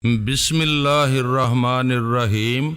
بسم اللہ الرحمن الرحیم۔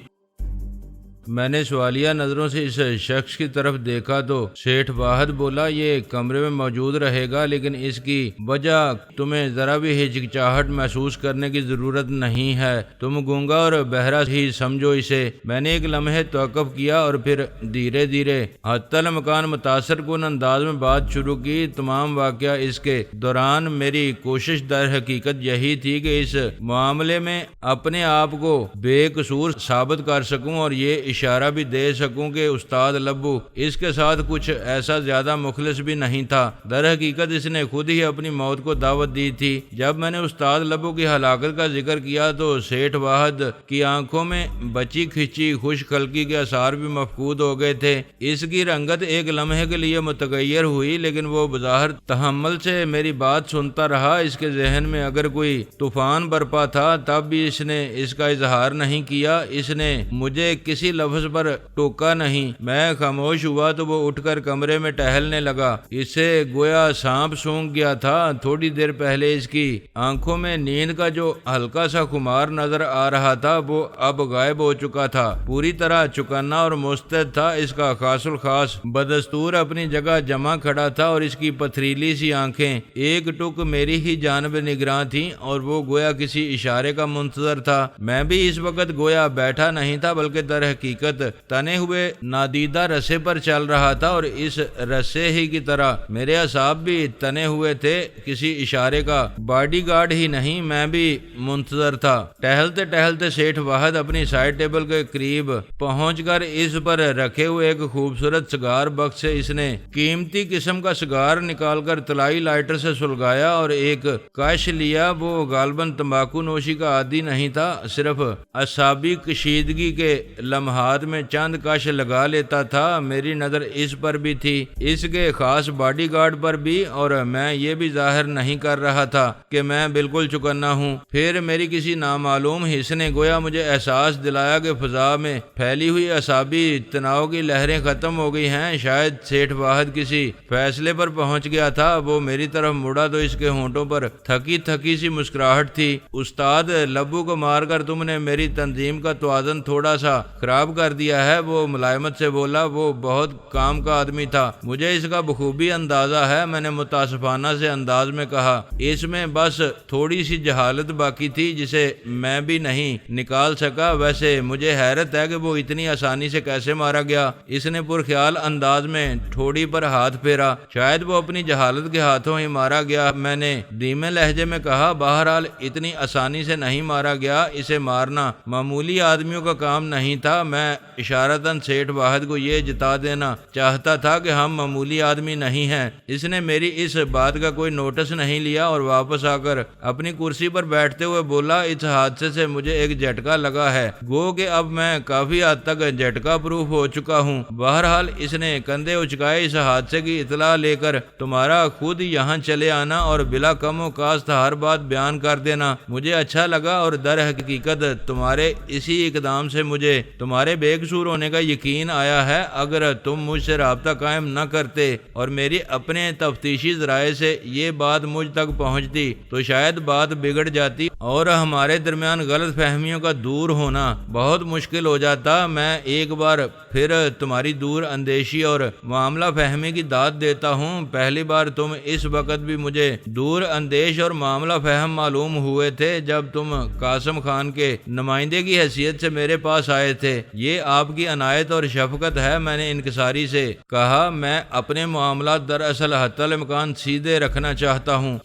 میں نے سوالیہ نظروں سے اس شخص کی طرف دیکھا تو سیٹھ واحد بولا، یہ کمرے میں موجود رہے گا، لیکن اس کی وجہ تمہیں ذرا بھی ہچکچاہٹ محسوس کرنے کی ضرورت نہیں ہے، تم گونگا اور بہرا ہی سمجھو اسے۔ میں نے ایک لمحے توقف کیا اور پھر دھیرے دھیرے حتی الامکان متاثر کن انداز میں بات شروع کی۔ تمام واقعہ اس کے دوران میری کوشش در حقیقت یہی تھی کہ اس معاملے میں اپنے آپ کو بے قصور ثابت کر سکوں اور یہ اشارہ بھی دے سکوں کہ استاد لبو اس کے ساتھ کچھ ایسا زیادہ مخلص بھی نہیں تھا۔ در حقیقت اس نے خود ہی اپنی موت کو دعوت دی تھی۔ جب میں نے استاد لبو کی ہلاکت کا ذکر کیا تو سیٹھ واحد کی آنکھوں میں بچی کھچی خوش خلقی کے آثار بھی مفقود ہو گئے تھے۔ اس کی رنگت ایک لمحے کے لیے متغیر ہوئی، لیکن وہ بظاہر تحمل سے میری بات سنتا رہا۔ اس کے ذہن میں اگر کوئی طوفان برپا تھا تب بھی اس نے اس کا اظہار نہیں کیا۔ اس نے مجھے کسی لفظ پر ٹوکا نہیں۔ میں خاموش ہوا تو وہ اٹھ کر کمرے میں ٹہلنے لگا۔ اسے گویا سانپ سونگ گیا تھا۔ تھوڑی دیر پہلے اس کی آنکھوں میں نیند کا جو ہلکا سا خمار نظر آ رہا تھا وہ اب غائب ہو چکا تھا۔ پوری طرح چوکنا اور مستعد تھا۔ اس کا خاص الخاص بدستور اپنی جگہ جمع کھڑا تھا اور اس کی پتھریلی سی آنکھیں ایک ٹک میری ہی جانب نگراں تھیں اور وہ گویا کسی اشارے کا منتظر تھا۔ میں بھی اس وقت گویا بیٹھا نہیں تھا بلکہ در حقیقت تنے ہوئے نادیدہ رسے پر چل رہا تھا، اور اس رسے ہی کی طرح میرے اعصاب بھی تنے ہوئے تھے۔ کسی اشارے کا باڈی گارڈ ہی نہیں، میں بھی منتظر تھا۔ ٹہلتے ٹہلتے سیٹھ واحد اپنی سائڈ ٹیبل کے قریب پہنچ کر اس پر رکھے ہوئے ایک خوبصورت سگار بکس سے اس نے قیمتی قسم کا سگار نکال کر طلائی لائٹر سے سلگایا اور ایک کش لیا۔ وہ غالباً تمباکو نوشی کا عادی نہیں تھا، صرف اعصابی کشیدگی کے لمحات میں چند کش لگا لیتا تھا۔ میری نظر اس پر بھی تھی، اس کے خاص باڈی گارڈ پر بھی، اور میں یہ بھی ظاہر نہیں کر رہا تھا کہ میں بالکل چوکنا ہوں۔ پھر میری کسی نامعلوم حصے نے گویا مجھے احساس دلایا کہ فضا میں پھیلی ہوئی اعصابی تناؤ کی لہریں ختم ہو گئی ہیں۔ شاید سیٹھ واحد کسی فیصلے پر پہنچ گیا تھا۔ وہ میری طرف مڑا تو اس کے ہونٹوں پر تھکی تھکی سی مسکراہٹ تھی۔ استاد لبو کو مار کر تم نے میری تنظیم کا توازن تھوڑا سا خراب کر دیا ہے، وہ ملائمت سے بولا۔ وہ بہت کام کا آدمی تھا، مجھے اس کا بخوبی اندازہ ہے، میں نے متاسفانہ سے انداز میں کہا۔ اس میں بس تھوڑی سی جہالت باقی تھی جسے میں بھی نہیں نکال سکا۔ ویسے مجھے حیرت ہے کہ وہ اتنی آسانی سے کیسے مارا گیا۔ اس نے پرخیال انداز میں ٹھوڑی پر ہاتھ پھیرا۔ شاید وہ اپنی جہالت کے ہاتھوں ہی مارا گیا، میں نے دھیمے لہجے میں کہا۔ بہرحال اتنی آسانی سے نہیں مارا گیا، اسے مارنا معمولی آدمیوں کا کام نہیں تھا۔ میں اشارتاً سیٹھ واحد کو یہ جتا دینا چاہتا تھا کہ ہم معمولی آدمی نہیں ہیں۔ اس نے میری اس بات کا کوئی نوٹس نہیں لیا اور واپس آ کر اپنی کرسی پر بیٹھتے ہوئے بولا، اس حادثے سے مجھے ایک جھٹکا لگا ہے، گو کہ اب میں کافی حد تک جھٹکا پروف ہو چکا ہوں۔ بہرحال اس نے کندھے اچکائے، اس حادثے کی اطلاع لے کر تمہارا خود یہاں چلے آنا اور بلا کم و کاست ہر بات بیان کر دینا مجھے اچھا لگا، اور در حقیقت تمہارے اسی اقدام سے مجھے تمہارے بے قصور ہونے کا یقین آیا ہے۔ اگر تم مجھ سے رابطہ قائم نہ کرتے اور میری اپنے تفتیشی ذرائع سے یہ بات مجھ تک پہنچتی تو شاید بات بگڑ جاتی اور ہمارے درمیان غلط فہمیوں کا دور ہونا بہت مشکل ہو جاتا۔ میں ایک بار پھر تمہاری دور اندیشی اور معاملہ فہمی کی داد دیتا ہوں۔ پہلی بار تم اس وقت بھی مجھے دور اندیش اور معاملہ فہم معلوم ہوئے تھے جب تم قاسم خان کے نمائندے کی حیثیت سے میرے پاس آئے تھے۔ یہ آپ کی عنایت اور شفقت ہے، میں نے انکساری سے کہا۔ میں اپنے معاملات دراصل حتی الامکان سیدھے رکھنا چاہتا ہوں۔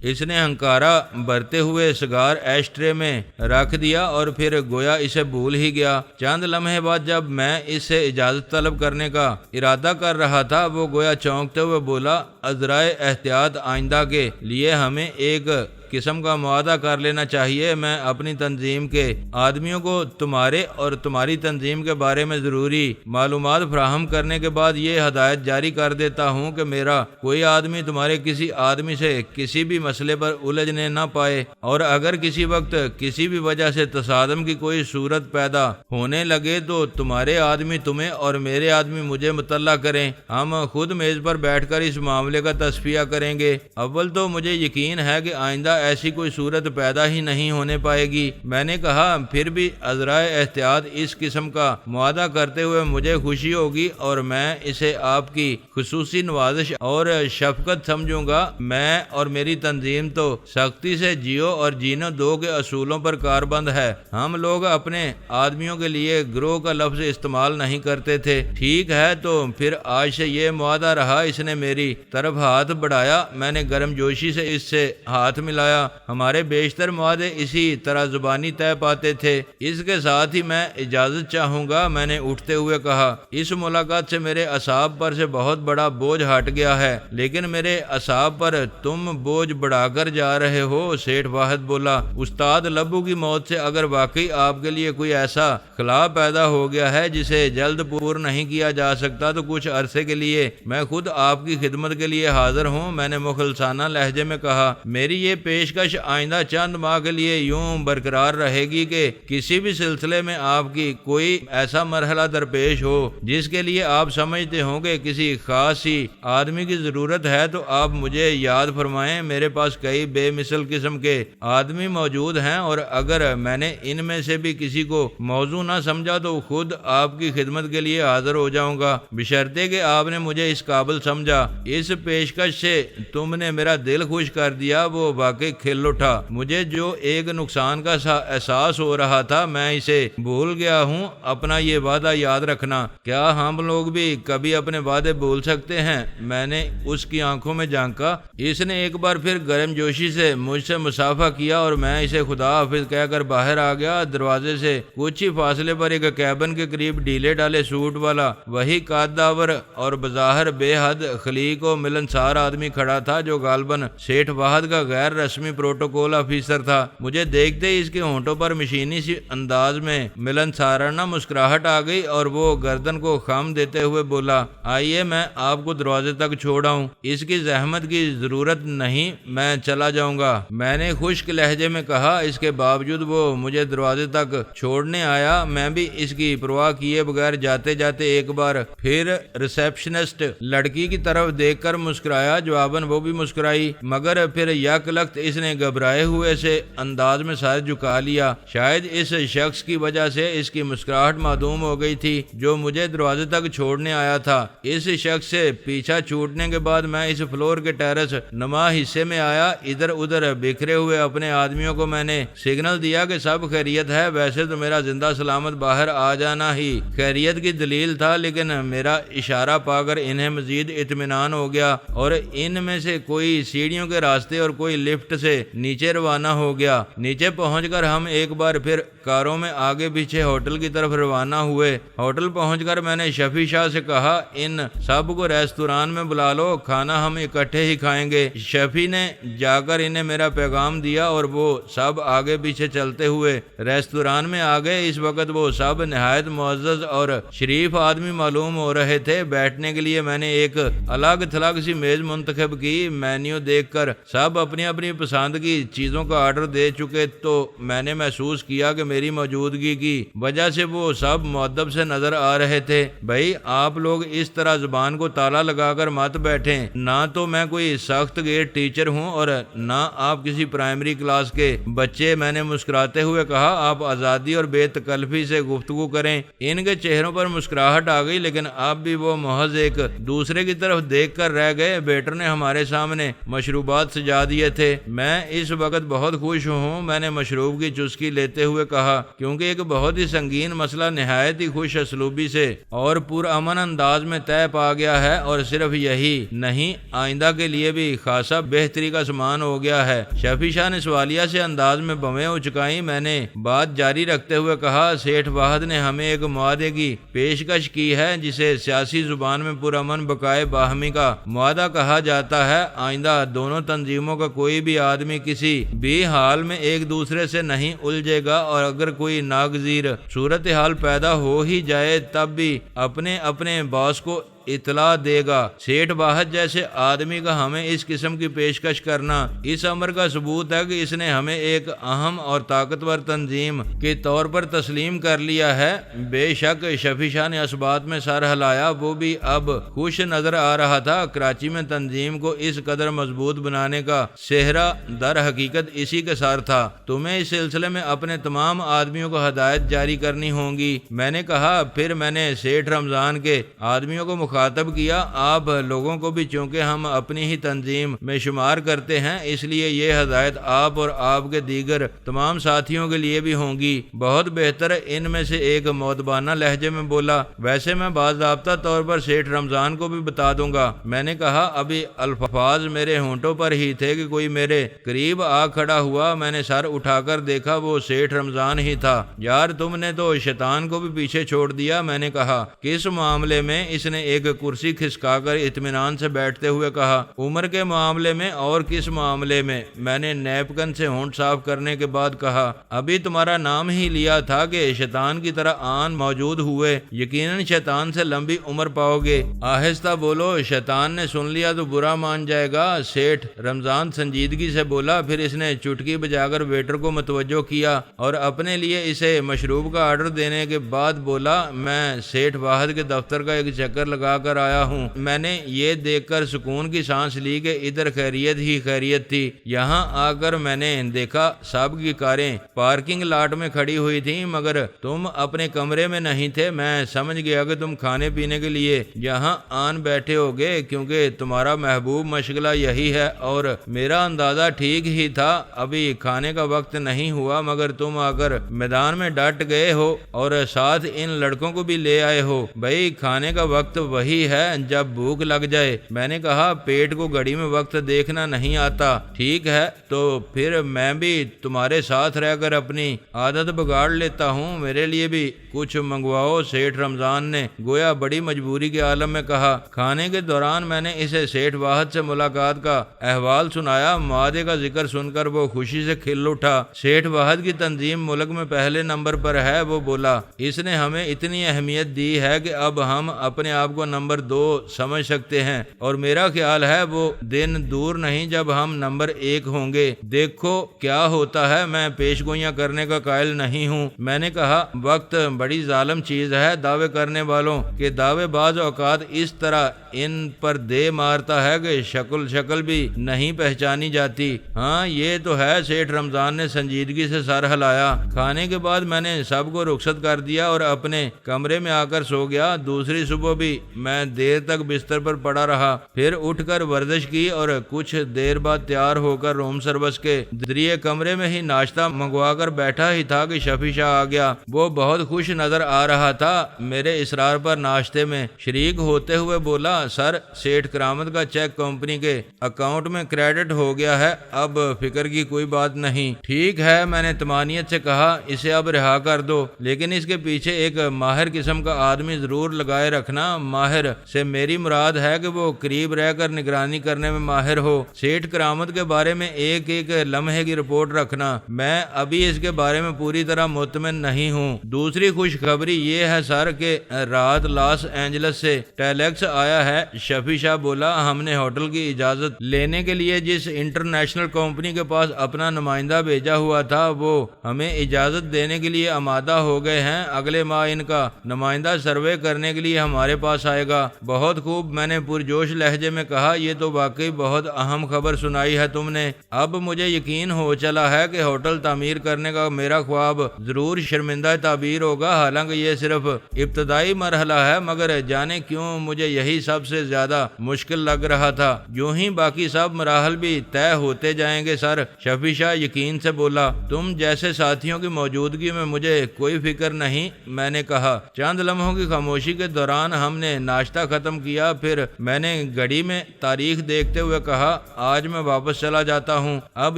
اس نے ہنکارا بھرتے ہوئے سگار ایش ٹرے میں رکھ دیا اور پھر گویا اسے بھول ہی گیا۔ چند لمحے بعد جب میں اس سے اجازت طلب کرنے کا ارادہ کر رہا تھا وہ گویا چونکتے ہوئے بولا، عذرائے احتیاط آئندہ کے لیے ہمیں ایک قسم کا معاہدہ کر لینا چاہیے۔ میں اپنی تنظیم کے آدمیوں کو تمہارے اور تمہاری تنظیم کے بارے میں ضروری معلومات فراہم کرنے کے بعد یہ ہدایت جاری کر دیتا ہوں کہ میرا کوئی آدمی تمہارے کسی آدمی سے کسی بھی مسئلے پر الجھنے نہ پائے، اور اگر کسی وقت کسی بھی وجہ سے تصادم کی کوئی صورت پیدا ہونے لگے تو تمہارے آدمی تمہیں اور میرے آدمی مجھے مطلع کریں۔ ہم خود میز پر بیٹھ کر اس معاملے کا تصفیہ کریں گے۔ اول تو مجھے یقین ہے کہ آئندہ ایسی کوئی صورت پیدا ہی نہیں ہونے پائے گی۔ میں نے کہا پھر بھی عذرائے احتیاط اس قسم کا معاہدہ کرتے ہوئے مجھے خوشی ہوگی اور میں اسے آپ کی خصوصی نوازش اور شفقت سمجھوں گا۔ میں اور میری تنظیم تو سختی سے جیو اور جینو دو کے اصولوں پر کاربند ہے۔ ہم لوگ اپنے آدمیوں کے لیے گروہ کا لفظ استعمال نہیں کرتے تھے۔ ٹھیک ہے تو پھر آج سے یہ معاہدہ رہا۔ اس نے میری طرف ہاتھ بڑھایا، میں نے گرم جوشی سے اس سے ہاتھ ملایا۔ ہمارے بیشتر معاہدے اسی طرح زبانی طے پاتے تھے۔ اس کے ساتھ ہی میں اجازت چاہوں گا، میں نے اٹھتے ہوئے کہا۔ اس ملاقات سے میرے اعصاب پر سے بہت بڑا بوجھ ہٹ گیا ہے، لیکن میرے اعصاب پر تم بوجھ بڑھا کر جا رہے ہو، سیٹھ واحد بولا۔ استاد لبو کی موت سے اگر واقعی آپ کے لیے کوئی ایسا خلا پیدا ہو گیا ہے جسے جلد پور نہیں کیا جا سکتا تو کچھ عرصے کے لیے میں خود آپ کی خدمت کے لیے حاضر ہوں، میں نے مخلصانہ لہجے میں کہا۔ میری یہ پیشکش آئندہ چند ماہ کے لیے یوں برقرار رہے گی کہ کسی بھی سلسلے میں آپ کی کوئی ایسا مرحلہ درپیش ہو جس کے لیے آپ سمجھتے ہوں کہ کسی خاص ہی آدمی کی ضرورت ہے تو آپ مجھے یاد فرمائیں۔ میرے پاس کئی بے مثل قسم کے آدمی موجود ہیں اور اگر میں نے ان میں سے بھی کسی کو موضوع نہ سمجھا تو خود آپ کی خدمت کے لیے حاضر ہو جاؤں گا، بشرطے کہ آپ نے مجھے اس قابل سمجھا۔ اس پیشکش سے تم نے میرا دل خوش کر دیا، وہ واقعی کھل اٹھا۔ مجھے جو ایک نقصان کا احساس ہو رہا تھا میں اسے بھول گیا ہوں۔ اپنا یہ وعدہ یاد رکھنا۔ کیا ہم لوگ بھی کبھی اپنے وعدے بھول سکتے ہیں؟ میں نے اس کی آنکھوں میں جھانکا۔ اس نے ایک بار پھر گرم جوشی سے مجھ سے مصافحہ کیا اور میں اسے خدا حافظ کہہ کر باہر آ گیا۔ دروازے سے کچھ ہی فاصلے پر ایک کیبن کے قریب ڈھیلے ڈالے سوٹ والا وہی قدور اور بظاہر بے حد خلیق و ملنسار آدمی کھڑا تھا جو غالباً سیٹھ واحد کا غیر رسمی پروٹوکول آفیسر تھا۔ مجھے دیکھتے ہی اس کے ہونٹوں پر مشینی سی انداز میں ملنسارانہ مسکراہٹ آ گئی اور وہ گردن کو خم دیتے ہوئے بولا، آئیے میں آپ کو دروازے تک چھوڑاؤں، اس کی زحمت کی ضرورت نہیں، میں چلا جاؤں گا۔ میں نے خشک لہجے میں کہا۔ اس کے باوجود وہ مجھے دروازے تک چھوڑنے آیا۔ میں بھی اس کی پرواہ کیے بغیر جاتے جاتے ایک بار پھر ریسیپشنسٹ لڑکی کی طرف دیکھ کر مسکرایا۔ جواباً وہ بھی مسکرائی، مگر پھر یک لخت اس نے گھبرائے ہوئے سے انداز میں سر جھکا لیا۔ شاید اس شخص کی وجہ سے اس کی مسکراہٹ معدوم ہو گئی تھی جو مجھے دروازے تک چھوڑنے آیا تھا۔ اس شخص سے پیچھا چھوٹنے کے بعد میں اس فلور کے ٹیرس نما حصے میں آیا۔ ادھر ادھر بکھرے ہوئے اپنے آدمیوں کو میں نے سگنل دیا کہ سب خیریت ہے۔ ویسے تو میرا زندہ سلامت باہر آ جانا ہی خیریت کی دلیل تھا، لیکن میرا اشارہ پا کر انہیں مزید اطمینان ہو گیا اور ان میں سے کوئی سیڑھیوں کے راستے اور کوئی لفٹ سے نیچے روانہ ہو گیا۔ نیچے پہنچ کر ہم ایک بار پھر کاروں میں آگے پیچھے ہوٹل کی طرف روانہ ہوئے۔ ہوٹل پہنچ کر میں نے شفیع شاہ سے کہا، ان سب کو ریستوران میں بلا لو، کھانا ہم اکٹھے ہی کھائیں گے۔ شفیع نے جا کر انہیں میرا پیغام دیا اور وہ سب آگے پیچھے چلتے ہوئے ریستوران میں آ گئے۔ اس وقت وہ سب نہایت معزز اور شریف آدمی معلوم ہو رہے تھے۔ بیٹھنے کے لیے میں نے ایک الگ تھلگ سی میز منتخب کی۔ مینیو دیکھ کر سب اپنی اپنی پسند کی چیزوں کا آرڈر دے چکے تو میں نے محسوس کیا کہ میری موجودگی کی وجہ سے وہ سب مؤدب سے نظر آ رہے تھے۔ بھائی آپ لوگ اس طرح زبان کو تالا لگا کر مت بیٹھیں، نہ تو میں کوئی سخت گیر ٹیچر ہوں اور نہ آپ کسی پرائمری کلاس کے بچے۔ میں نے مسکراتے ہوئے کہا، آپ آزادی اور بے تکلفی سے گفتگو کریں۔ ان کے چہروں پر مسکراہٹ آ گئی، لیکن اب بھی وہ محض ایک دوسرے کی طرف دیکھ کر رہ گئے۔ ویٹر نے ہمارے سامنے مشروبات سجا دیے تھے۔ میں اس وقت بہت خوش ہوں، میں نے مشروب کی چسکی لیتے ہوئے کہا، کیونکہ ایک بہت ہی سنگین مسئلہ نہایت ہی خوش اسلوبی سے اور پرامن انداز میں طے پا گیا ہے، اور صرف یہی نہیں آئندہ کے لیے بھی خاصا بہتری کا سامان ہو گیا ہے۔ شفیع شاہ نے سوالیہ سے انداز میں بویں اچکائیں۔ میں نے بات جاری رکھتے ہوئے کہا، سیٹھ واحد نے ہمیں ایک معاہدے کی پیشکش کی ہے جسے سیاسی زبان میں پرامن بقائے باہمی کا معاہدہ کہا جاتا ہے۔ آئندہ دونوں تنظیموں کا کوئی بھی آدمی کسی بھی حال میں ایک دوسرے سے نہیں الجھے گا، اور اگر کوئی ناگزیر صورتحال پیدا ہو ہی جائے تب بھی اپنے باس کو اطلاع دے گا۔ سیٹھ واحد جیسے آدمی کا ہمیں اس قسم کی پیشکش کرنا اس امر کا ثبوت ہے کہ اس نے ہمیں ایک اہم اور طاقتور تنظیم کے طور پر تسلیم کر لیا ہے۔ بے شک شفیع شاہ نے اس بات میں سر ہلایا، وہ بھی اب خوش نظر آ رہا تھا۔ کراچی میں تنظیم کو اس قدر مضبوط بنانے کا سہرا در حقیقت اسی کے سر تھا۔ تمہیں اس سلسلے میں اپنے تمام آدمیوں کو ہدایت جاری کرنی ہوں گی۔ میں نے کہا، پھر میں نے سیٹھ رمضان کے آدمیوں کو مخاطب کیا، آپ لوگوں کو بھی چونکہ ہم اپنی ہی تنظیم میں شمار کرتے ہیں، اس لیے یہ ہدایت آپ اور آپ کے دیگر تمام ساتھیوں کے لیے بھی ہوں گی۔ بہت بہتر، ان میں سے ایک مؤدبانہ لہجے میں بولا۔ ویسے میں باضابطہ طور پر سیٹھ رمضان کو بھی بتا دوں گا۔ میں نے کہا، ابھی الفاظ میرے ہونٹوں پر ہی تھے کہ کوئی میرے قریب آ کھڑا ہوا۔ میں نے سر اٹھا کر دیکھا، وہ سیٹھ رمضان ہی تھا۔ یار تم نے تو شیطان کو بھی پیچھے چھوڑ دیا۔ میں نے کہا، کس معاملے میں؟ اس نے ایک کرسی کھسکا کر اطمینان سے بیٹھتے ہوئے کہا، عمر کے معاملے میں۔ اور کس معاملے میں؟ میں نے نیپکن سے ہونٹ صاف کرنے کے بعد کہا، ابھی تمہارا نام ہی لیا تھا کہ شیطان کی طرح آن موجود ہوئے یقیناً شیطان سے لمبی عمر پاؤ گے۔ آہستہ بولو، شیطان نے سن لیا تو برا مان جائے گا۔ سیٹھ رمضان سنجیدگی سے بولا، پھر اس نے چٹکی بجا کر ویٹر کو متوجہ کیا اور اپنے لیے اسے مشروب کا آرڈر دینے کے بعد بولا، میں سیٹھ واحد کے دفتر کا ایک چکر لگا کر آیا ہوں۔ میں نے یہ دیکھ کر سکون کی سانس لی کہ ادھر خیریت ہی خیریت تھی۔ یہاں آ کر میں نے دیکھا صاحب کی کاریں پارکنگ لاٹ میں کھڑی ہوئی تھیں، مگر تم اپنے کمرے میں نہیں تھے۔ میں سمجھ گیا کہ تم کھانے پینے کے لیے یہاں آن بیٹھے ہوگے، کیونکہ تمہارا محبوب مشغلہ یہی ہے، اور میرا اندازہ ٹھیک ہی تھا۔ ابھی کھانے کا وقت نہیں ہوا مگر تم آ کر میدان میں ڈٹ گئے ہو اور ساتھ ان لڑکوں کو بھی لے آئے ہو۔ بھائی کھانے کا وقت وہی ہے جب بھوک لگ جائے۔ میں نے کہا، پیٹ کو گھڑی میں وقت دیکھنا نہیں آتا۔ ٹھیک ہے، تو پھر میں بھی تمہارے ساتھ رہ کر اپنی عادت بگاڑ لیتا ہوں، میرے لیے بھی کچھ منگواؤ۔ سیٹھ رمضان نے گویا بڑی مجبوری کے عالم میں کہا۔ کھانے کے دوران میں نے اسے سیٹھ واحد سے ملاقات کا احوال سنایا۔ معاہدے کا ذکر سن کر وہ خوشی سے کھل اٹھا۔ سیٹھ واحد کی تنظیم ملک میں پہلے نمبر پر ہے، وہ بولا۔ اس نے ہمیں اتنی اہمیت دی ہے کہ اب ہم اپنے آپ کو نمبر 2 سمجھ سکتے ہیں، اور میرا خیال ہے وہ دن دور نہیں جب ہم نمبر 1 ہوں گے۔ دیکھو کیا ہوتا ہے، میں پیش گوئیاں کرنے کا قائل نہیں ہوں۔ میں نے کہا، وقت بڑی ظالم چیز ہے، دعوے کرنے والوں کے دعوے بعض اوقات اس طرح ان پر دے مارتا ہے کہ شکل بھی نہیں پہچانی جاتی۔ ہاں یہ تو ہے، سیٹھ رمضان نے سنجیدگی سے سر ہلایا۔ کھانے کے بعد میں نے سب کو رخصت کر دیا اور اپنے کمرے میں آ کر سو گیا۔ دوسری صبح بھی میں دیر تک بستر پر پڑا رہا، پھر اٹھ کر ورزش کی اور کچھ دیر بعد تیار ہو کر روم سروس کے ذریعے کمرے میں ہی ناشتہ منگوا کر بیٹھا ہی تھا کہ شفیع شاہ آ گیا۔ وہ بہت خوش نظر آ رہا تھا۔ میرے اصرار پر ناشتے میں شریک ہوتے ہوئے بولا، سر سیٹھ کرامت کا چیک کمپنی کے اکاؤنٹ میں کریڈٹ ہو گیا ہے، اب فکر کی کوئی بات نہیں۔ ٹھیک ہے، میں نے طمانینت سے کہا، اسے اب رہا کر دو، لیکن اس کے پیچھے ایک ماہر قسم کا آدمی ضرور لگائے رکھنا۔ ماہر سے میری مراد ہے کہ وہ قریب رہ کر نگرانی کرنے میں ماہر ہو۔ سیٹھ کرامت کے بارے میں ایک ایک لمحے کی رپورٹ رکھنا۔ میں ابھی اس کے بارے میں پوری طرح مطمئن نہیں ہوں۔ دوسری خوشخبری یہ ہے سر کہ رات لاس اینجلس سے ٹیلیکس آیا ہے۔ شفیع شاہ بولا، ہم نے ہوٹل کی اجازت لینے کے لیے جس انٹرنیشنل کمپنی کے پاس اپنا نمائندہ بھیجا ہوا تھا وہ ہمیں اجازت دینے کے لیے آمادہ ہو گئے ہیں۔ اگلے ماہ ان کا نمائندہ سروے کرنے کے لیے ہمارے پاس آئے گا۔ بہت خوب، میں نے پرجوش لہجے میں کہا، یہ تو واقعی بہت اہم خبر سنائی ہے تم نے۔ اب مجھے یقین ہو چلا ہے کہ ہوٹل تعمیر کرنے کا میرا خواب ضرور شرمندہ تعبیر ہوگا، حالانکہ یہ صرف ابتدائی مرحلہ ہے، مگر جانے کیوں مجھے یہی سب سے زیادہ مشکل لگ رہا تھا۔ یوں ہی باقی سب مراحل بھی طے ہوتے جائیں گے سر، شفیع شاہ یقین سے بولا۔ تم جیسے ساتھیوں کی موجودگی میں مجھے کوئی فکر نہیں، میں نے کہا۔ چند لمحوں کی خاموشی کے دوران ہم نے ناشتہ ختم کیا، پھر میں نے گھڑی میں تاریخ دیکھتے ہوئے کہا، آج میں واپس چلا جاتا ہوں، اب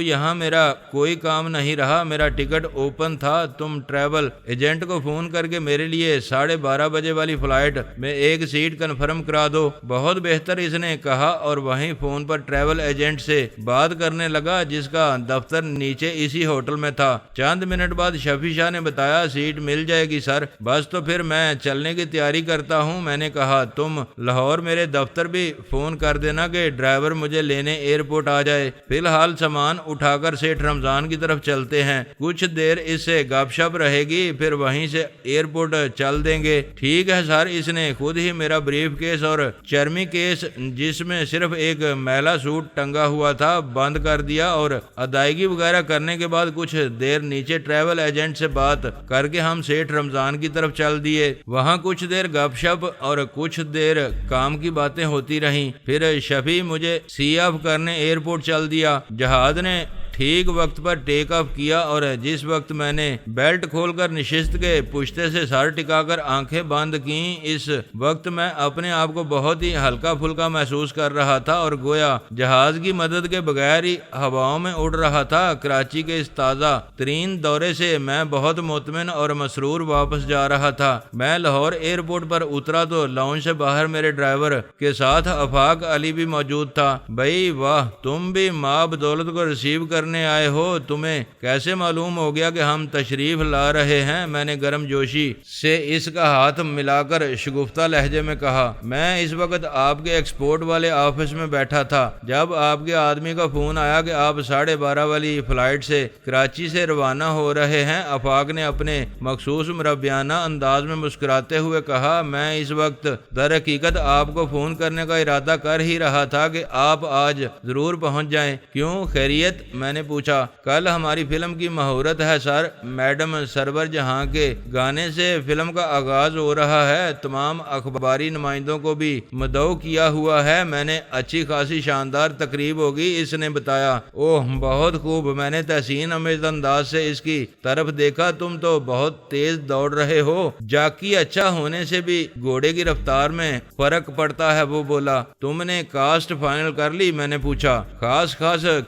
یہاں میرا کوئی کام نہیں رہا۔ میرا ٹکٹ اوپن تھا، تم ٹریول ایجنٹ کو فون کر کے میرے لیے 12:30 بجے والی فلائٹ میں ایک سیٹ کنفرم کرا دو۔ بہت بہتر، اس نے کہا، اور وہیں فون پر ٹریول ایجنٹ سے بات کرنے لگا جس کا دفتر نیچے اسی ہوٹل میں تھا۔ چند منٹ بعد شفیع شاہ نے بتایا، سیٹ مل جائے گی سر، بس تو پھر میں چلنے کی تیاری کرتا ہوں۔ میں نے کہا، کہا تم لاہور میرے دفتر بھی فون کر دینا کہ ڈرائیور مجھے لینے ایئرپورٹ آ جائے، فی الحال سامان اٹھا کر سیٹھ رمضان کی طرف چلتے ہیں، کچھ دیر اس سے گپ شپ رہے گی، پھر وہیں سے ایئرپورٹ چل دیں گے۔ ٹھیک ہے سر۔ اس نے خود ہی میرا بریف کیس اور چرمی کیس جس میں صرف ایک میلا سوٹ ٹنگا ہوا تھا بند کر دیا، اور ادائیگی وغیرہ کرنے کے بعد کچھ دیر نیچے ٹریول ایجنٹ سے بات کر کے ہم سیٹھ رمضان کی طرف چل دیے۔ وہاں کچھ دیر گپ شپ اور کچھ دیر کام کی باتیں ہوتی رہیں، پھر شفیع مجھے سی آف کرنے ایئرپورٹ چل دیا۔ جہاز نے ٹھیک وقت پر ٹیک آف کیا، اور جس وقت میں نے بیلٹ کھول کر نشست کے پشتے سے سر ٹکا کر آنکھیں بند کیں، اس وقت میں اپنے آپ کو بہت ہی ہلکا پھلکا محسوس کر رہا تھا اور گویا جہاز کی مدد کے بغیر ہی ہواؤں میں اڑ رہا تھا۔ کراچی کے اس تازہ ترین دورے سے میں بہت مطمئن اور مسرور واپس جا رہا تھا۔ میں لاہور ایئرپورٹ پر اترا تو لاؤنج سے باہر میرے ڈرائیور کے ساتھ آفاق علی بھی موجود تھا۔ بھائی واہ، تم بھی ماں بدولت کو ریسیو کرنے آئے ہو، تمہیں کیسے معلوم ہو گیا کہ ہم تشریف لا رہے ہیں؟ میں نے گرم جوشی سے اس کا ہاتھ ملا کر شگفتہ لہجے میں کہا۔ میں اس وقت آپ کے ایکسپورٹ والے آفس میں بیٹھا تھا جب آپ کے آدمی کا فون آیا کہ آپ 12:30 والی فلائٹ سے کراچی سے روانہ ہو رہے ہیں۔ آفاق نے اپنے مخصوص مربیانہ انداز میں مسکراتے ہوئے کہا، میں اس وقت در حقیقت آپ کو فون کرنے کا ارادہ کر ہی رہا تھا کہ آپ آج ضرور پہنچ جائیں۔ کیوں، خیریت؟ میں نے پوچھا۔ کل ہماری فلم کی مہورت ہے سر، میڈم سرور جہاں کے گانے سے فلم کا آغاز ہو رہا ہے، تمام اخباری نمائندوں کو بھی مدعو کیا ہوا ہے۔ میں نے اچھی خاصی شاندار تقریب ہوگی، اس نے بتایا۔ اوہ بہت خوب، میں نے تحسین آمیز انداز سے اس کی طرف دیکھا۔ تم تو بہت تیز دوڑ رہے ہو، جاکی اچھا ہونے سے بھی گھوڑے کی رفتار میں فرق پڑتا ہے، وہ بولا۔ تم نے کاسٹ فائنل کر لی؟ میں نے پوچھا۔ خاص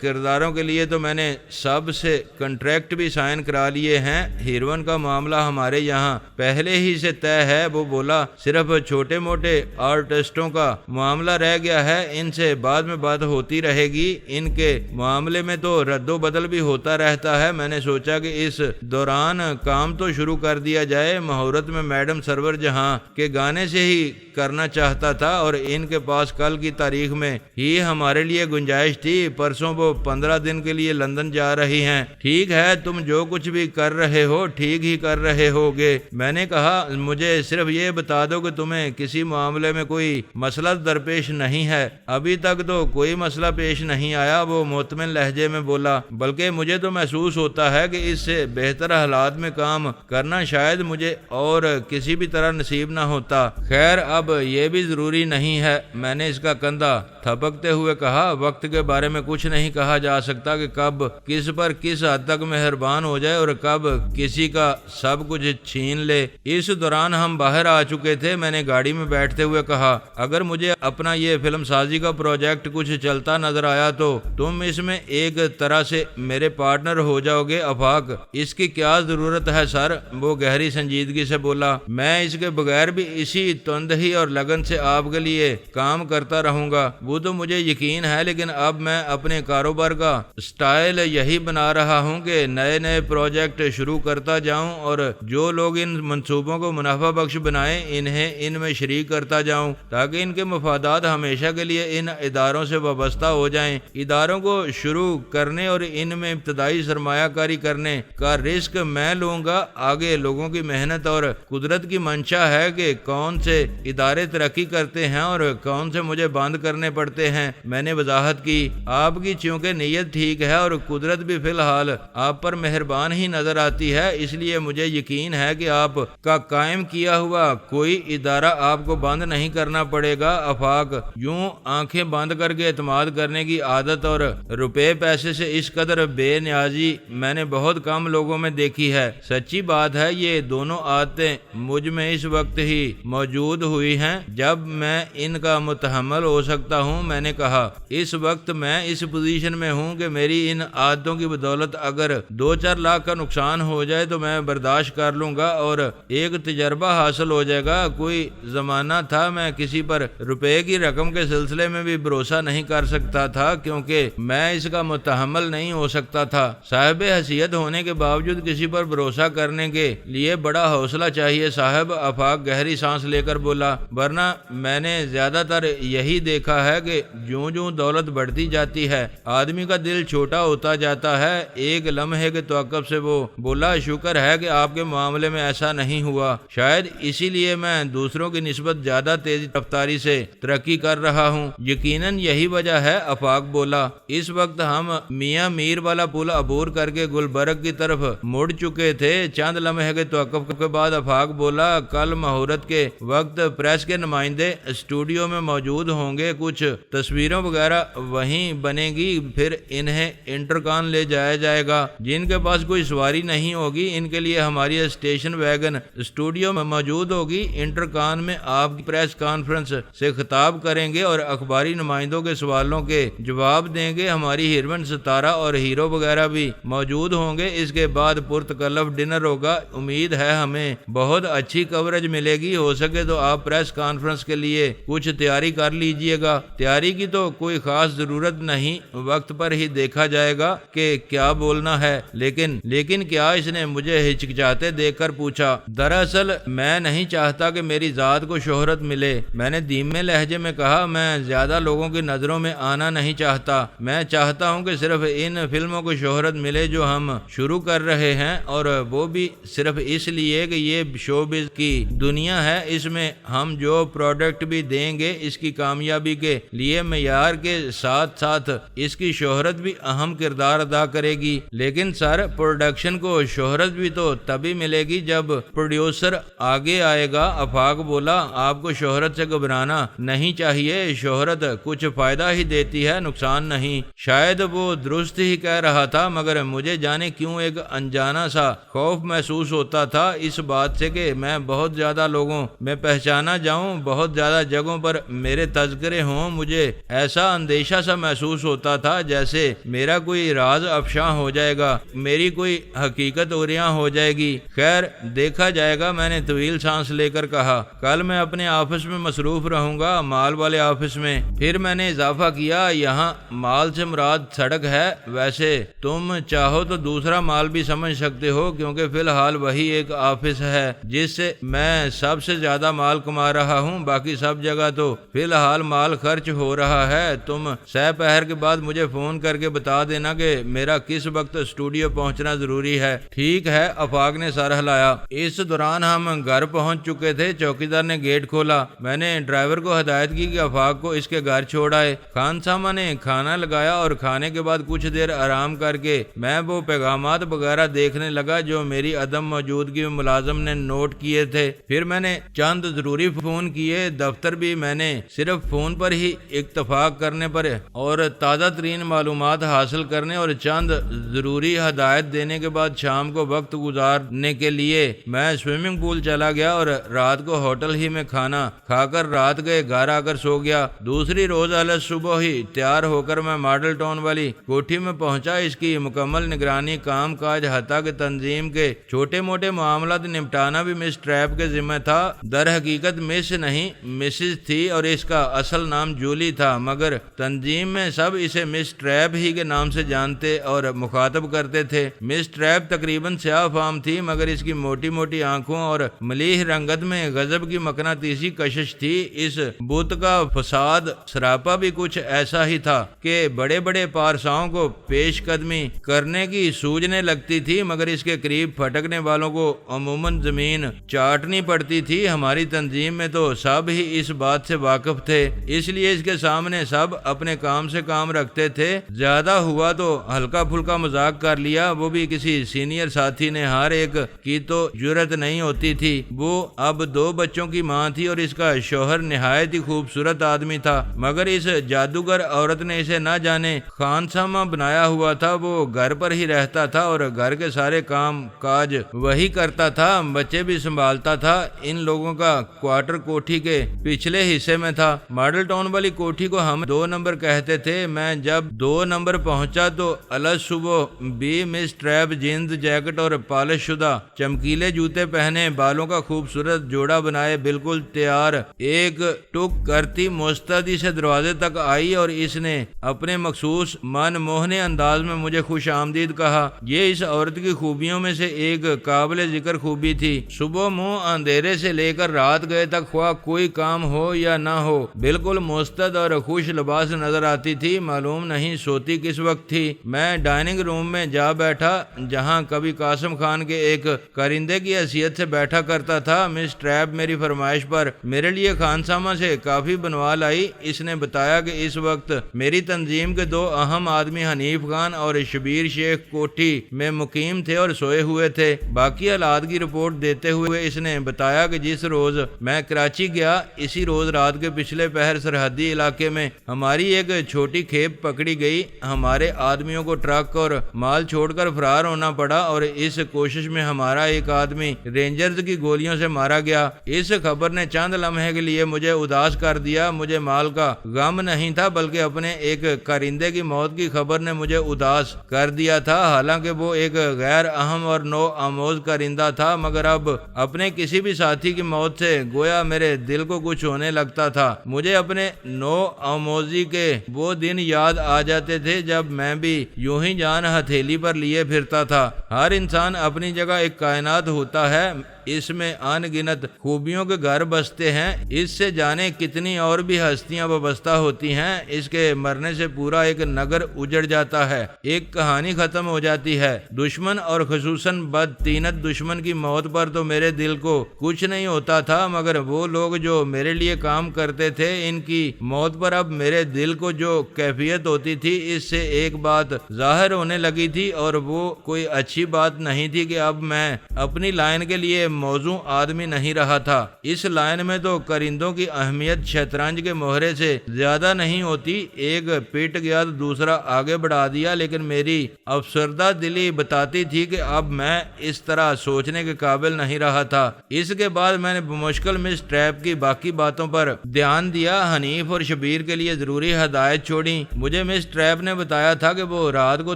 کرداروں کے لیے تو میں نے سب سے کنٹریکٹ بھی سائن کرا لیے ہیں، ہیروئن کا معاملہ ہمارے یہاں پہلے ہی سے طے ہے، وہ بولا۔ صرف چھوٹے موٹے آرٹسٹوں کا معاملہ رہ گیا ہے، ان سے بعد میں بات ہوتی رہے گی، ان کے معاملے میں تو رد و بدل بھی ہوتا رہتا ہے۔ میں نے سوچا کہ اس دوران کام تو شروع کر دیا جائے۔ مہورت میں میڈم سرور جہاں کے گانے سے ہی کرنا چاہتا تھا، اور ان کے پاس کل کی تاریخ میں ہی ہمارے لیے گنجائش تھی۔ پرسوں وہ 15 دن کے لیے لندن جا رہی ہیں۔ ٹھیک ہے، تم جو کچھ بھی کر رہے ہو ٹھیک ہی کر رہے ہوگے۔ میں نے کہا، مجھے صرف یہ بتا دو کہ تمہیں کسی معاملے میں کوئی مسئلہ درپیش نہیں ہے۔ ابھی تک تو کوئی مسئلہ پیش نہیں آیا، وہ مطمئن لہجے میں بولا، بلکہ مجھے تو محسوس ہوتا ہے کہ اس سے بہتر حالات میں کام کرنا شاید مجھے اور کسی بھی طرح نصیب نہ ہوتا۔ خیر اب یہ بھی ضروری نہیں ہے، میں نے اس کا کندھا تھپکتے ہوئے کہا۔ وقت کے بارے میں کچھ نہیں کہا جا سکتا کہ کب کس پر کس حد تک مہربان ہو جائے اور کب کسی کا سب کچھ چھین لے۔ اس دوران ہم باہر آ چکے تھے۔ میں نے گاڑی میں بیٹھتے ہوئے کہا، اگر مجھے اپنا یہ فلم سازی کا پروجیکٹ کچھ چلتا نظر آیا تو تم اس میں ایک طرح سے میرے پارٹنر ہو جاؤ گے۔ آفاق، اس کی کیا ضرورت ہے سر، وہ گہری سنجیدگی سے بولا۔ میں اس کے بغیر بھی اسی تندہی اور لگن سے آپ کے لیے کام کرتا رہوں گا، وہ تو مجھے یقین ہے، لیکن اب میں اپنے کاروبار کا سٹائل یہی بنا رہا ہوں کہ نئے پروجیکٹ شروع کرتا جاؤں اور جو لوگ ان منصوبوں کو منافع بخش بنائیں انہیں ان میں شریک کرتا جاؤں، تاکہ ان کے مفادات ہمیشہ کے لیے ان اداروں سے وابستہ ہو جائیں۔ اداروں کو شروع کرنے اور ان میں ابتدائی سرمایہ کاری کرنے کا رسک میں لوں گا۔ آگے لوگوں کی محنت اور قدرت کی منشا ہے کہ کون سے ادارے ترقی کرتے ہیں اور کون سے مجھے بند کرنے پڑتے ہیں۔ میں نے وضاحت کی، آپ کی چونکہ نیت ٹھیک ہے اور قدرت بھی فی الحال آپ پر مہربان ہی نظر آتی ہے، اس لیے مجھے یقین ہے کہ آپ کا قائم کیا ہوا کوئی ادارہ آپ کو بند نہیں کرنا پڑے گا۔ آفاق، یوں آنکھیں بند کر کے اعتماد کرنے کی عادت اور روپے پیسے سے اس قدر بے نیازی میں نے بہت کم لوگوں میں دیکھی ہے۔ سچی بات ہے، یہ دونوں عادتیں مجھ میں اس وقت ہی موجود ہوئی ہیں جب میں ان کا متحمل ہو سکتا ہوں۔ ہوں۔ میں نے کہا اس وقت میں اس پوزیشن میں ہوں کہ میری ان عادتوں کی بدولت اگر 2-4 لاکھ کا نقصان ہو جائے تو میں برداشت کر لوں گا اور ایک تجربہ حاصل ہو جائے گا۔ کوئی زمانہ تھا میں کسی پر روپے کی رقم کے سلسلے میں بھی بھروسہ نہیں کر سکتا تھا کیونکہ میں اس کا متحمل نہیں ہو سکتا تھا۔ صاحب حیثیت ہونے کے باوجود کسی پر بھروسہ کرنے کے لیے بڑا حوصلہ چاہیے صاحب۔ آفاق گہری سانس لے کر بولا، ورنہ میں نے زیادہ تر یہی دیکھا ہے کہ جوں جوں دولت بڑھتی جاتی ہے آدمی کا دل چھوٹا ہوتا جاتا ہے۔ ایک لمحے کے توقف سے وہ بولا، شکر ہے کہ آپ کے معاملے میں ایسا نہیں ہوا، شاید اسی لیے میں دوسروں کی نسبت زیادہ تیزی رفتاری سے ترقی کر رہا ہوں۔ یقیناً یہی وجہ ہے، آفاق بولا۔ اس وقت ہم میاں میر والا پل عبور کر کے گلبرگ کی طرف مڑ چکے تھے۔ چند لمحے کے توقف کے بعد آفاق بولا، کل مہورت کے وقت پریس کے نمائندے اسٹوڈیو میں موجود ہوں گے، کچھ تصویروں وغیرہ وہیں بنے گی، پھر انہیں انٹرکان لے جایا جائے گا۔ جن کے پاس کوئی سواری نہیں ہوگی ان کے لیے ہماری اسٹیشن ویگن اسٹوڈیو میں موجود ہوگی۔ انٹرکان میں آپ کی پریس کانفرنس سے خطاب کریں گے اور اخباری نمائندوں کے سوالوں کے جواب دیں گے۔ ہماری ہیروئن ستارہ اور ہیرو وغیرہ بھی موجود ہوں گے۔ اس کے بعد پرتکلف ڈنر ہوگا۔ امید ہے ہمیں بہت اچھی کوریج ملے گی۔ ہو سکے تو آپ پریس کانفرنس کے لیے کچھ تیاری کر لیجئے گا۔ تیاری کی تو کوئی خاص ضرورت نہیں، وقت پر ہی دیکھا جائے گا کہ کیا بولنا ہے۔ لیکن کیا؟ اس نے مجھے ہچکچاتے دیکھ کر پوچھا۔ دراصل میں نہیں چاہتا کہ میری ذات کو شہرت ملے، میں نے دھیمے لہجے میں کہا۔ میں زیادہ لوگوں کی نظروں میں آنا نہیں چاہتا۔ میں چاہتا ہوں کہ صرف ان فلموں کو شہرت ملے جو ہم شروع کر رہے ہیں، اور وہ بھی صرف اس لیے کہ یہ شوبز کی دنیا ہے۔ اس میں ہم جو پروڈکٹ بھی دیں گے اس کی کامیابی کے لیے معیار کے ساتھ ساتھ اس کی شہرت بھی اہم کردار ادا کرے گی۔ لیکن سر، پروڈکشن کو شہرت بھی تو تبھی ملے گی جب پروڈیوسر آگے آئے گا۔ آفاق بولا، آپ کو شہرت سے گھبرانا نہیں چاہیے، شہرت کچھ فائدہ ہی دیتی ہے، نقصان نہیں۔ شاید وہ درست ہی کہہ رہا تھا، مگر مجھے جانے کیوں ایک انجانا سا خوف محسوس ہوتا تھا اس بات سے کہ میں بہت زیادہ لوگوں میں پہچانا جاؤں، بہت زیادہ جگہوں پر میرے تذکرے ہوں۔ مجھے ایسا اندیشہ سا محسوس ہوتا تھا جیسے میرا کوئی راز افشاں ہو جائے گا، میری کوئی حقیقت عریاں ہو جائے گی۔ خیر، دیکھا جائے گا، میں نے طویل سانس لے کر کہا۔ کل میں اپنے آفس میں مصروف رہوں گا، مال والے آفس میں۔ پھر میں نے اضافہ کیا، یہاں مال سے مراد سڑک ہے، ویسے تم چاہو تو دوسرا مال بھی سمجھ سکتے ہو، کیونکہ فی الحال وہی ایک آفس ہے جس سے میں سب سے زیادہ مال کما رہا ہوں، باقی سب جگہ تو فی الحال مال خرچ ہو رہا ہے۔ تم سہ پہر کے بعد مجھے فون کر کے بتا دینا کہ میرا کس وقت اسٹوڈیو پہنچنا ضروری ہے۔ ٹھیک ہے، آفاق نے سر ہلایا۔ اس دوران ہم گھر پہنچ چکے تھے۔ چوکیدار نے گیٹ کھولا۔ میں نے ڈرائیور کو ہدایت کی کہ آفاق کو اس کے گھر چھوڑ آئے۔ خان صاحبہ نے کھانا لگایا اور کھانے کے بعد کچھ دیر آرام کر کے میں وہ پیغامات وغیرہ دیکھنے لگا جو میری عدم موجودگی میں ملازم نے نوٹ کیے تھے۔ پھر میں نے چند ضروری فون کیے۔ دفتر بھی میں نے صرف فون پر ہی اتفاق کرنے پر اور تازہ ترین معلومات حاصل کرنے اور چند ضروری ہدایت دینے کے بعد شام کو وقت گزارنے کے لیے میں سوئمنگ پول چلا گیا اور رات کو ہوٹل ہی میں کھانا کھا کر رات گئے گھر آ کر سو گیا۔ دوسری روز الگ صبح ہی تیار ہو کر میں ماڈل ٹاؤن والی کوٹھی میں پہنچا۔ اس کی مکمل نگرانی، کام کاج حتیٰ کہ تنظیم کے چھوٹے موٹے معاملات نپٹانا بھی مس ٹریپ کے ذمہ تھا۔ در حقیقت مس نہیں، مسز تھی اور اس کا اصل نام جولی تھا، مگر تنظیم میں سب اسے مس ٹریپ ہی کے نام سے جانتے اور مخاطب کرتے تھے۔ مس ٹریپ تقریباً سیاہ فام تھی، مگر اس کی موٹی موٹی آنکھوں اور ملیح رنگت میں غضب کی مقناطیسی کشش تھی۔ اس بت کا فساد سراپا بھی کچھ ایسا ہی تھا کہ بڑے بڑے پارساؤں کو پیش قدمی کرنے کی سوجنے لگتی تھی، مگر اس کے قریب پھٹکنے والوں کو عموماً زمین چاٹنی پڑتی تھی۔ ہماری تنظیم میں تو سب ہی اس بات سے واقف تھے، اس لیے اس کے سامنے سب اپنے کام سے کام رکھتے تھے۔ زیادہ ہوا تو ہلکا پھلکا مذاق کر لیا، وہ بھی کسی سینئر ساتھی نے، ہر ایک کی تو جرت نہیں ہوتی تھی۔ وہ اب 2 بچوں کی ماں تھی اور اس کا شوہر نہایت ہی خوبصورت آدمی تھا، مگر اس جادوگر عورت نے اسے نہ جانے خانسامہ بنایا ہوا تھا۔ وہ گھر پر ہی رہتا تھا اور گھر کے سارے کام کاج وہی کرتا تھا، بچے بھی سنبھالتا تھا۔ ان لوگوں کا کوارٹر کوٹھی کے پچھلے حصے میں تھا۔ ماڈل ٹاؤن والی والی کوٹھی کو ہم 2 نمبر کہتے تھے۔ میں جب 2 نمبر پہنچا تو الگ صبح بھی مس ٹریپ جینز جیکٹ اور پالش شدہ چمکیلے جوتے پہنے، بالوں کا خوبصورت جوڑا بنائے، بالکل تیار ایک ٹک کرتی مستعدی سے دروازے تک آئی اور اس نے اپنے مخصوص من موہنے انداز میں مجھے خوش آمدید کہا۔ یہ اس عورت کی خوبیوں میں سے ایک قابل ذکر خوبی تھی۔ صبح منہ اندھیرے سے لے کر رات گئے تک خواہ کوئی کام ہو یا نہ ہو بالکل مستعد اور خوش لباس نظر آتی تھی۔ معلوم نہیں سوتی کس وقت تھی۔ میں ڈائننگ روم میں جا بیٹھا جہاں کبھی قاسم خان کے ایک کرندے کی حیثیت سے بیٹھا کرتا تھا۔ مس ٹریپ میری فرمائش پر میرے لیے خانسامہ سے کافی بنوا لائی۔ اس نے بتایا کہ اس وقت میری تنظیم کے 2 اہم آدمی حنیف خان اور شبیر شیخ کوٹھی میں مقیم تھے اور سوئے ہوئے تھے۔ باقی حالات کی رپورٹ دیتے ہوئے اس نے بتایا کہ جس روز میں کراچی گیا اسی روز رات کے پچھلے پہر سرحدی علاقے میں ہماری ایک چھوٹی کھیپ پکڑی گئی۔ ہمارے آدمیوں کو ٹرک اور مال چھوڑ کر فرار ہونا پڑا اور اس کوشش میں ہمارا ایک آدمی رینجرز کی گولیوں سے مارا گیا۔ اس خبر نے چند لمحے کے لیے مجھے اداس کر دیا۔ مجھے مال کا غم نہیں تھا بلکہ اپنے ایک کرندے کی موت کی خبر نے مجھے اداس کر دیا تھا۔ حالانکہ وہ ایک غیر اہم اور نو آموز کرندہ تھا، مگر اب اپنے کسی بھی ساتھی کی موت سے گویا میرے دل کو کچھ ہونے لگتا تھا۔ مجھے اپنے نو آموزی کے وہ دن یاد آ جاتے تھے جب میں بھی یوں ہی جان ہتھیلی پر لیے پھرتا تھا۔ ہر انسان اپنی جگہ ایک کائنات ہوتا ہے، اس میں ان گنت خوبیوں کے گھر بستے ہیں، اس سے جانے کتنی اور بھی ہستیاں وابستہ ہوتی ہیں۔ اس کے مرنے سے پورا ایک نگر اجڑ جاتا ہے، ایک کہانی ختم ہو جاتی ہے۔ دشمن اور خصوصاً بدطینت دشمن کی موت پر تو میرے دل کو کچھ نہیں ہوتا تھا، مگر وہ لوگ جو میرے لیے کام کرتے تھے ان کی موت پر اب میرے دل کو جو کیفیت ہوتی تھی اس سے ایک بات ظاہر ہونے لگی تھی، اور وہ کوئی اچھی بات نہیں تھی کہ اب میں اپنی لائن کے لیے موزوں آدمی نہیں رہا تھا۔ اس لائن میں تو کرندوں کی اہمیت شطرنج کے مہرے سے زیادہ نہیں ہوتی، ایک پیٹ گیا تو دوسرا آگے بڑھا دیا، لیکن میری افسردہ دلی بتاتی تھی کہ اب میں اس طرح سوچنے کے قابل نہیں رہا تھا۔ اس کے بعد میں نے بمشکل مس ٹریپ کی باقی باتوں پر دھیان دیا۔ حنیف اور شبیر کے لیے ضروری ہدایت چھوڑی۔ مجھے مس ٹریپ نے بتایا تھا کہ وہ رات کو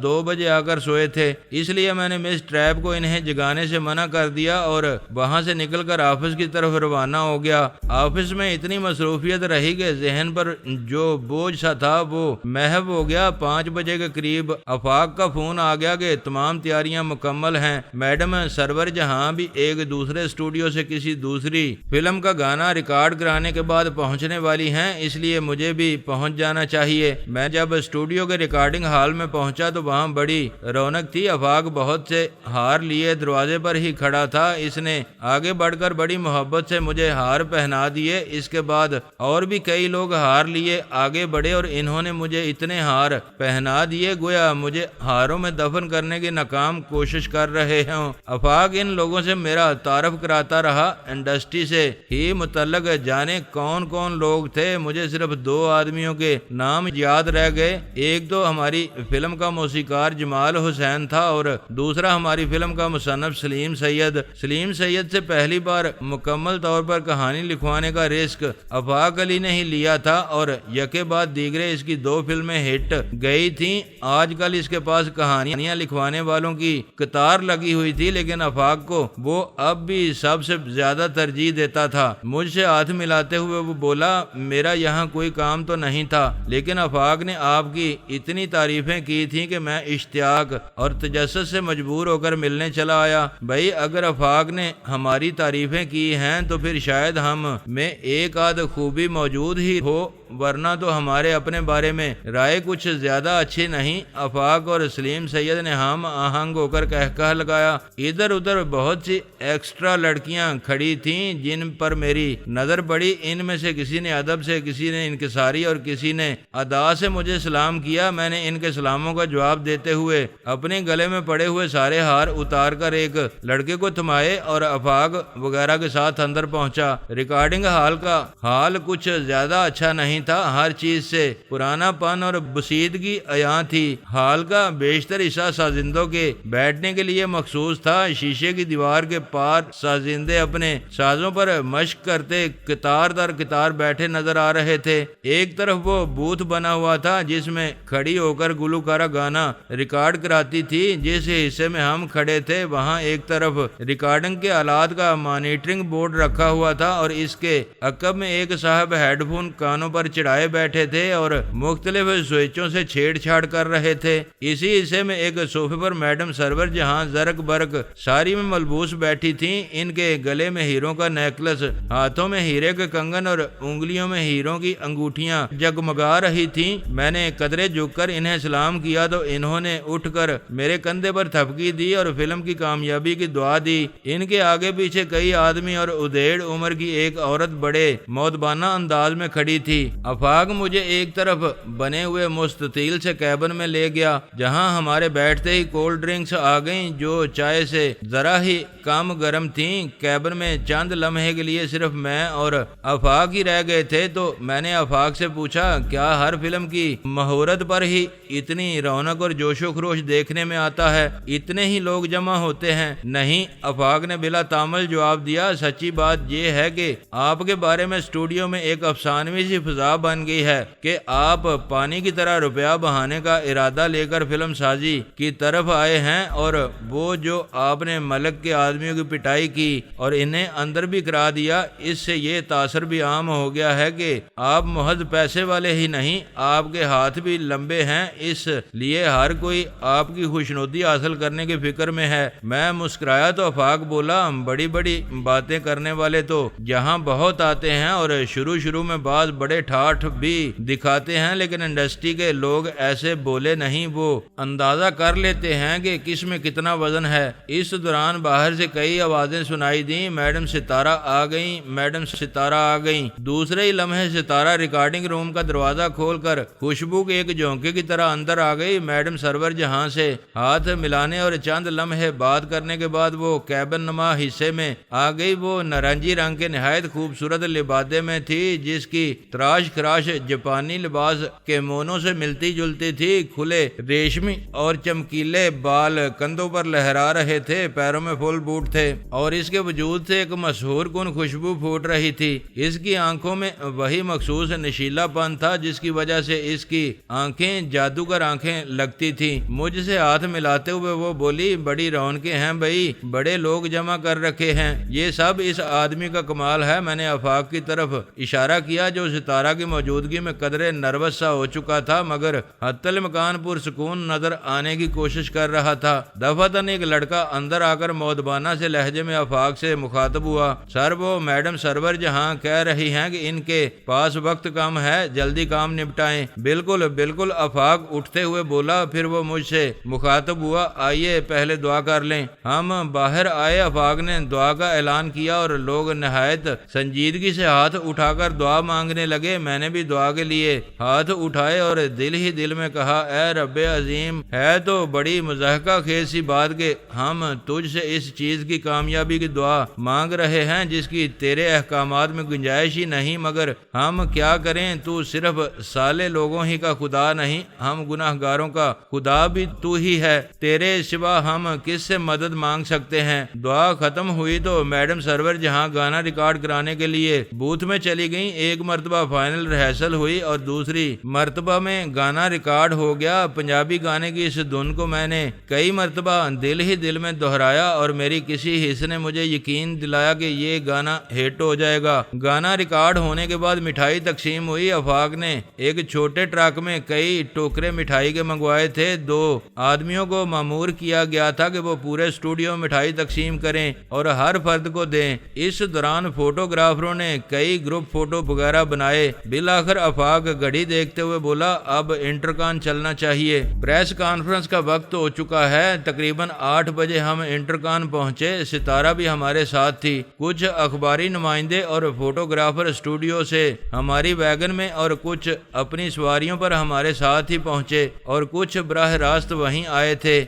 2 بجے آ کر سوئے تھے، اس لیے میں نے مس ٹریپ کو انہیں جگانے سے منع کر دیا اور وہاں سے نکل کر آفس کی طرف روانہ ہو گیا۔ آفس میں اتنی مصروفیت رہی کہ ذہن پر جو بوجھ سا تھا وہ محو ہو گیا۔ 5 بجے کے قریب آفاق کا فون آ گیا کہ تمام تیاریاں مکمل ہیں، میڈم سرور جہاں بھی ایک دوسرے اسٹوڈیو سے کسی دوسری فلم کا گانا ریکارڈ کرانے کے بعد پہنچنے والی ہیں، اس لیے مجھے بھی پہنچ جانا چاہیے۔ میں جب اسٹوڈیو کے ریکارڈنگ ہال میں پہنچا تو وہاں بڑی رونق تھی۔ آفاق بہت سے ہار لیے دروازے پر ہی کھڑا تھا۔ اس نے آگے بڑھ کر بڑی محبت سے مجھے ہار پہنا دیے۔ اس کے بعد اور بھی کئی لوگ ہار لیے آگے بڑھے اور انہوں نے مجھے اتنے ہار پہنا دیے گویا مجھے ہاروں میں دفن کرنے کی ناکام کوشش کر رہے ہوں۔ آفاق ان لوگوں سے میرا تعارف کراتا رہا۔ انڈسٹری سے ہی متعلق جانے کون کون لوگ تھے، مجھے صرف 2 آدمیوں کے نام یاد رہ گئے۔ ایک تو ہماری فلم کا موسیقار جمال حسین تھا اور دوسرا ہماری فلم کا مصنف سلیم سید۔ سلیم سید سے پہلی بار مکمل طور پر کہانی لکھوانے کا رسک آفاق علی نے ہی لیا تھا اور یکے بعد دیگرے اس کی 2 فلمیں ہٹ گئی تھیں۔ آج کل اس کے پاس کہانیاں لکھوانے والوں کی قطار لگی ہوئی تھی، لیکن آفاق کو وہ اب بھی سب سے زیادہ ترجیح دیتا تھا۔ مجھ سے ہاتھ ملاتے ہوئے وہ بولا، میرا یہاں کوئی کام تو نہیں تھا، لیکن آفاق نے آپ کی اتنی تعریفیں کی تھیں کہ میں اشتیاق اور تجسس سے مجبور ہو کر ملنے چلا آیا۔ بھائی اگر آفاق نے ہماری تعریفیں کی ہیں تو پھر شاید ہم میں ایک آدھ خوبی موجود ہی ہو، ورنہ تو ہمارے اپنے بارے میں رائے کچھ زیادہ اچھی نہیں۔ آفاق اور سلیم سید نے ہم آہنگ ہو کر کہہ لگایا۔ ادھر ادھر بہت سی ایکسٹرا لڑکیاں کھڑی تھیں جن پر میری نظر پڑی۔ ان میں سے کسی نے ادب سے، کسی نے انکساری اور کسی نے ادا سے مجھے سلام کیا۔ میں نے ان کے سلاموں کا جواب دیتے ہوئے اپنے گلے میں پڑے ہوئے سارے ہار اتار کر ایک لڑکے کو تھمائے اور آفاق وغیرہ کے ساتھ اندر پہنچا۔ ریکارڈنگ ہال کا حال کچھ زیادہ اچھا نہیں نہیں تھا، ہر چیز سے پرانا پن اور بسیدگی عیاں تھی۔ ہال کا بیشتر حصہ سازندوں کے بیٹھنے کے لیے مخصوص تھا۔ شیشے کی دیوار کے پار سازندے اپنے سازوں پر مشق کرتے قطار در قطار بیٹھے نظر آ رہے تھے۔ ایک طرف وہ بوتھ بنا ہوا تھا جس میں کھڑی ہو کر گلوکارہ گانا ریکارڈ کراتی تھی۔ جس حصے میں ہم کھڑے تھے وہاں ایک طرف ریکارڈنگ کے آلات کا مانیٹرنگ بورڈ رکھا ہوا تھا اور اس کے عقب میں ایک صاحب ہیڈ فون کانوں پر چڑھائے بیٹھے تھے اور مختلف سوئچوں سے چھیڑ چھاڑ کر رہے تھے۔ اسی حصے میں ایک صوفے پر میڈم سرور جہاں زرق برق ساری میں ملبوس بیٹھی تھیں۔ ان کے گلے میں ہیروں کا نیکلس، ہاتھوں میں ہیرے کے کنگن اور انگلیوں میں ہیروں کی انگوٹھیاں جگمگا رہی تھیں۔ میں نے قدرے جھک کر انہیں سلام کیا تو انہوں نے اٹھ کر میرے کندھے پر تھپکی دی اور فلم کی کامیابی کی دعا دی۔ ان کے آگے پیچھے کئی آدمی اور ادھیڑ عمر کی ایک عورت بڑے مودبانہ انداز میں کھڑی تھی۔ آفاق مجھے ایک طرف بنے ہوئے مستطیل سے کیبن میں لے گیا جہاں ہمارے بیٹھتے ہی کولڈ ڈرنکس آ گئیں جو چائے سے ذرا ہی کم گرم تھیں۔ کیبن میں چند لمحے کے لیے صرف میں اور آفاق ہی رہ گئے تھے تو میں نے آفاق سے پوچھا، کیا ہر فلم کی مہورت پر ہی اتنی رونق اور جوش و خروش دیکھنے میں آتا ہے؟ اتنے ہی لوگ جمع ہوتے ہیں؟ نہیں، آفاق نے بلا تامل جواب دیا، سچی بات یہ ہے کہ آپ کے بارے میں اسٹوڈیو میں ایک افسانوی سی فضا بن گئی ہے کہ آپ پانی کی طرح روپیہ بہانے کا ارادہ لے کر فلم سازی کی طرف آئے ہیں، اور وہ جو آپ نے ملک کے آدمیوں کی پٹائی کی اور انہیں اندر بھی کرا دیا، اس سے یہ تاثر بھی عام ہو گیا ہے کہ آپ محض پیسے والے ہی نہیں، آپ کے ہاتھ بھی لمبے ہیں، اس لیے ہر کوئی آپ کی خوشنودی حاصل کرنے کی فکر میں ہے۔ میں مسکرایا تو آفاق بولا، بڑی بڑی باتیں کرنے والے تو یہاں بہت آتے ہیں اور شروع میں بعض بڑے ٹھاٹھ بھی دکھاتے ہیں، لیکن انڈسٹری کے لوگ ایسے بولے نہیں، وہ اندازہ کر لیتے ہیں کہ کس میں کتنا وزن ہے۔ اس دوران باہر سے کئی آوازیں سنائی دیں، میڈم ستارہ آ گئیں، میڈم ستارہ آ گئیں۔ دوسرے ہی لمحے ستارہ ریکارڈنگ روم کا دروازہ کھول کر خوشبو کے ایک جھونکے کی طرح اندر آ گئی۔ میڈم سرور جہاں سے ہاتھ ملانے اور چند لمحے بات کرنے کے بعد وہ کیبن نما حصے میں آ گئی۔ وہ نارنجی رنگ کے نہایت خوبصورت لبادے میں تھی جس کی تراش خراش جاپانی لباس کے مونوں سے ملتی جلتی تھی۔ کھلے ریشمی اور چمکیلے بال کندھوں پر لہرا رہے تھے، پیروں میں فل بوٹ تھے اور اس کے وجود سے ایک مسحور کن خوشبو پھوٹ رہی تھی۔ اس کی آنکھوں میں وہی مخصوص نشیلا پن تھا جس کی وجہ سے اس کی آنکھیں جادوگر آنکھیں لگتی تھیں۔ مجھ سے ہاتھ ملاتے ہوئے وہ بولی، بڑی رونقیں ہیں بھائی، بڑے لوگ جمع کر رکھے ہیں، یہ سب اس آدمی کا کمال ہے۔ میں نے آفاق کی طرف اشارہ کیا جو ستارہ کی موجودگی میں قدرے نروس سا ہو چکا تھا مگر حتی الامکان پرسکون نظر آنے کی کوشش کر رہا تھا۔ دفعتاً ایک لڑکا اندر آ کر مودبانہ سے لہجے میں آفاق سے مخاطب ہوا، سر وہ میڈم سرور جہاں کہہ رہی ہیں کہ ان کے پاس وقت کم ہے، جلدی کام نپٹائیں۔ بالکل بالکل، آفاق اٹھتے ہوئے بولا۔ پھر وہ مجھ سے مخاطب ہوا، آئیے پہلے دعا کر لیں۔ ہم باہر آئے، آفاق نے دعا کا اعلان کیا اور لوگ نہایت سنجیدگی سے ہاتھ اٹھا کر دعا مانگنے لگے۔ میں نے بھی دعا کے لیے ہاتھ اٹھائے اور دل ہی دل میں کہا، اے رب عظیم، ہے تو بڑی مضحکہ خیز سی بات کہ ہم تجھ سے اس چیز کی کامیابی کی دعا مانگ رہے ہیں جس کی تیرے احکامات میں گنجائش ہی نہیں، مگر ہم کیا کریں، تو صرف سالے لوگوں ہی کا خدا نہیں، ہم گناہ گاروں کا خدا بھی تو ہی ہے، تیرے سوا ہم کس سے مدد مانگ سکتے ہیں۔ دعا ختم ہوئی تو میڈم سرور جہاں گانا ریکارڈ کرانے کے لیے بوتھ میں چلی گئیں۔ ایک مرتبہ فائنل ریہرسل ہوئی اور دوسری مرتبہ میں گانا ریکارڈ ہو گیا۔ پنجابی گانے کی اس دھن کو میں نے کئی مرتبہ دل ہی دل میں دہرایا اور میری کسی حصے نے مجھے یقین دلایا کہ یہ گانا ہٹ ہو جائے گا۔ گانا ریکارڈ ہونے کے بعد مٹھائی تقسیم ہوئی۔ آفاق نے ایک چھوٹے ٹرک میں کئی ٹوکرے مٹھائی کے منگوائے تھے۔ 2 آدمیوں کو مامور کیا گیا تھا کہ وہ پورے اسٹوڈیو میں مٹھائی تقسیم کریں اور ہر فرد کو دیں۔ اس دوران فوٹوگرافروں نے کئی گروپ فوٹو وغیرہ بنائے۔ بالآخر آفاق گھڑی دیکھتے ہوئے بولا، اب انٹرکان چلنا چاہیے، پریس کانفرنس کا وقت ہو چکا ہے۔ تقریباً 8 بجے ہم انٹرکان پہنچے۔ ستارہ بھی ہمارے ساتھ تھی۔ کچھ اخباری نمائندے اور فوٹوگرافر اسٹوڈیو سے ہماری ویگن میں اور کچھ اپنی سواریوں پر ہمارے ساتھ ہی پہنچے اور کچھ براہ راست وہیں آئے تھے۔